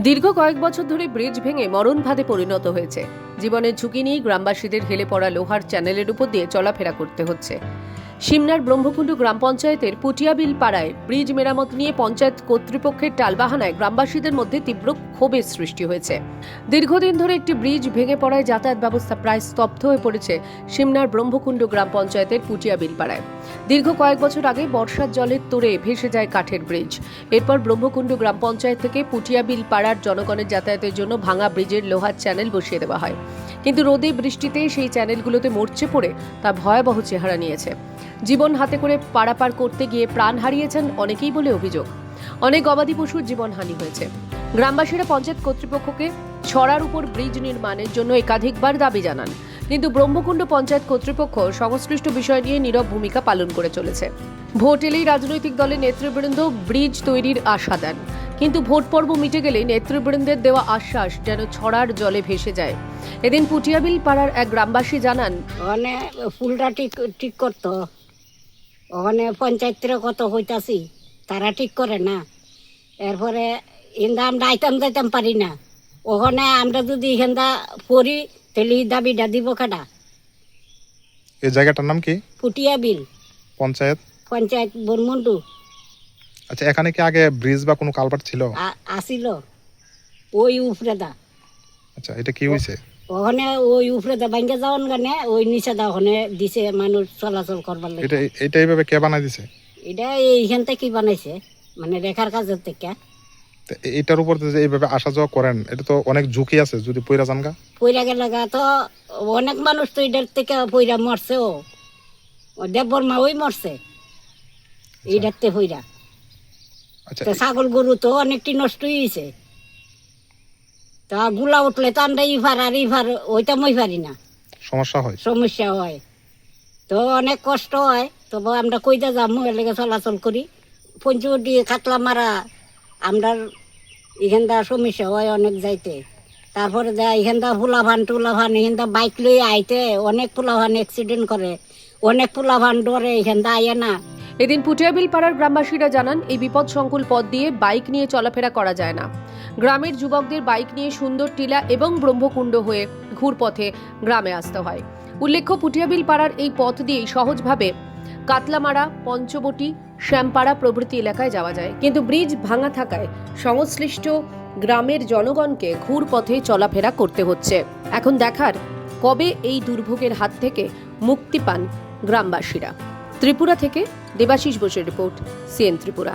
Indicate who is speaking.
Speaker 1: দীর্ঘ কয়েক বছর ধরে ব্রিজ ভেঙে মরণ ফাঁদে পরিণত হয়েছে। জীবনের ঝুঁকি নিয়ে গ্রামবাসীদের হেলে পড়া লোহার চ্যানেলের উপর দিয়ে চলাফেরা করতে হচ্ছে। সিমনার ব্রহ্মকুণ্ড গ্রাম পঞ্চায়েতের পুটিয়াবিল পাড়ায় ব্রিজ মেরামত নিয়ে পঞ্চায়েত কর্তৃপক্ষের টালবাহানায় গ্রামবাসীদের মধ্যে তীব্র ক্ষোভের সৃষ্টি হয়েছে। দীর্ঘদিন ধরে একটি ব্রিজ ভেঙে পড়ায় যাতায়াত ব্যবস্থা প্রায় স্তব্ধ হয়ে পড়েছে সিমনার ব্রহ্মকুণ্ড গ্রাম পঞ্চায়েতের পুটিয়াবিল পাড়ায়। দীর্ঘ কয়েক বছর আগে বর্ষার জলের তোড়ে ভেসে যায় কাঠের ব্রিজ। এরপর ব্রহ্মকুণ্ড গ্রাম পঞ্চায়েত থেকে পুটিয়াবিল পাড়ার জনগণের যাতায়াতের জন্য ভাঙা ব্রিজের লোহার চ্যানেল বসিয়ে দেওয়া হয়, কিন্তু রোদে বৃষ্টিতে সেই চ্যানেলগুলোতে মরচে পড়ে তা ভয়াবহ চেহারা নিয়েছে। জীবন হাতে করে পারাপার করতে গিয়ে প্রাণ হারিয়েছেন অনেকেই বলে অভিযোগ। অনেক গবাদি পশুর জীবনহানি হয়েছে। গ্রামবাসীরা পঞ্চায়েত কর্তৃপক্ষকে ছড়ার উপর ব্রিজ নির্মাণের জন্য একাধিকবার দাবি জানান, কিন্তু ব্রহ্মকুণ্ড পঞ্চায়েত কর্তৃপক্ষ সংশ্লিষ্ট বিষয় নিয়ে নীরব ভূমিকা পালন করে চলেছে। ভোট এলেই রাজনৈতিক দলের নেতৃবৃন্দ ব্রিজ তৈরির আশা দেন, কিন্তু ভোট পর্ব মিটে গেলে নেতৃবৃন্দের দেওয়া আশ্বাস যেন ছড়ার জলে ভেসে যায়। এদিন পুটিয়াবিল পাড়ার এক গ্রামবাসী জানান,
Speaker 2: ওখানে ফুলটা ঠিক করতো, ওখানে পঞ্চায়েতের কত হইতাছি, তারা ঠিক করে না। এরপরে ইন্দা আমরা আইতাম যাইতাম পারি না। ওখানে আমরা যদি এখানটা পড়ি তাহলে দাবিটা দিব কাটা।
Speaker 3: এই জায়গাটার নাম কি?
Speaker 2: পুটিয়াবিল
Speaker 3: পঞ্চায়েত
Speaker 2: বনমন্ডু।
Speaker 3: আচ্ছা, এখানে কি আগে ব্রিজ বা কোনো কালভার্ট ছিল?
Speaker 2: আসিল ওই উপরেদা।
Speaker 3: আচ্ছা, এটা কি হয়েছে?
Speaker 2: ওখানে ওই উপরেদা ভাঙ্গে যাওয়ার গানে ওই নিচেদা ওখানে দিছে মানুষ চলাচল করবার লাগে।
Speaker 3: এটা এইভাবে কে বানাই দিছে?
Speaker 2: এটা এইখান থেকে বানাইছে, মানে রেখার কাজের থেকে।
Speaker 3: এটার উপর যে এইভাবে আসা যাওয়া করেন, এটা তো অনেক ঝুঁকি আছে, যদি পয়রা জানগা
Speaker 2: পইরা গেলে তো অনেক মানুষ তো এটার থেকে পইরা মরছে। ও দেববর্মা ওই মরছে এইটাতে পইরা।
Speaker 3: আচ্ছা,
Speaker 2: তো ছাগল গরু তো অনেকটি নষ্ট হয়েছে। তা গুলা উঠলে তো আমরা ইফার আর ইফার ওইটা মই পারি না, সমস্যা হয় তো অনেক কষ্ট হয়। তবে আমরা কইতে যাবো এলাকা চলাচল করি পঞ্চবটি কাতলা মারা, আমরা এখানটা সমস্যা হয় অনেক যাইতে। তারপরে যা এখানটা ফুলাভান টুলাভান এখানটা বাইক লই আইতে অনেক ফুলাভান অ্যাক্সিডেন্ট করে, অনেক ফুলাভান ডরে এখানটা আইয়ে না।
Speaker 1: এদিন পুটিয়াবিল পাড়ার গ্রামবাসীরা জানান, এই বিপদ সংকুল পথ দিয়ে বাইক নিয়ে চলাফেরা করা যায় না। গ্রামের যুবকদের বাইক নিয়ে সুন্দর টিলা এবং ব্রহ্মকুণ্ড হয়ে ঘুরপথে গ্রামে আসতে হয়। উল্লেখ্য, পুটিয়াবিল পাড়ার এই পথ দিয়েই সহজভাবে কাতলামারা, পঞ্চবটি, শ্যামপাড়া প্রভৃতি এলাকায় যাওয়া যায়, কিন্তু ব্রিজ ভাঙা থাকায় সংশ্লিষ্ট গ্রামের জনগণকে ঘুরপথে চলাফেরা করতে হচ্ছে। এখন দেখার কবে এই দুর্ভোগের হাত থেকে মুক্তি পান গ্রামবাসীরা। ত্রিপুরা থেকে দেবাশিস বোসের রিপোর্ট, সিএন ত্রিপুরা।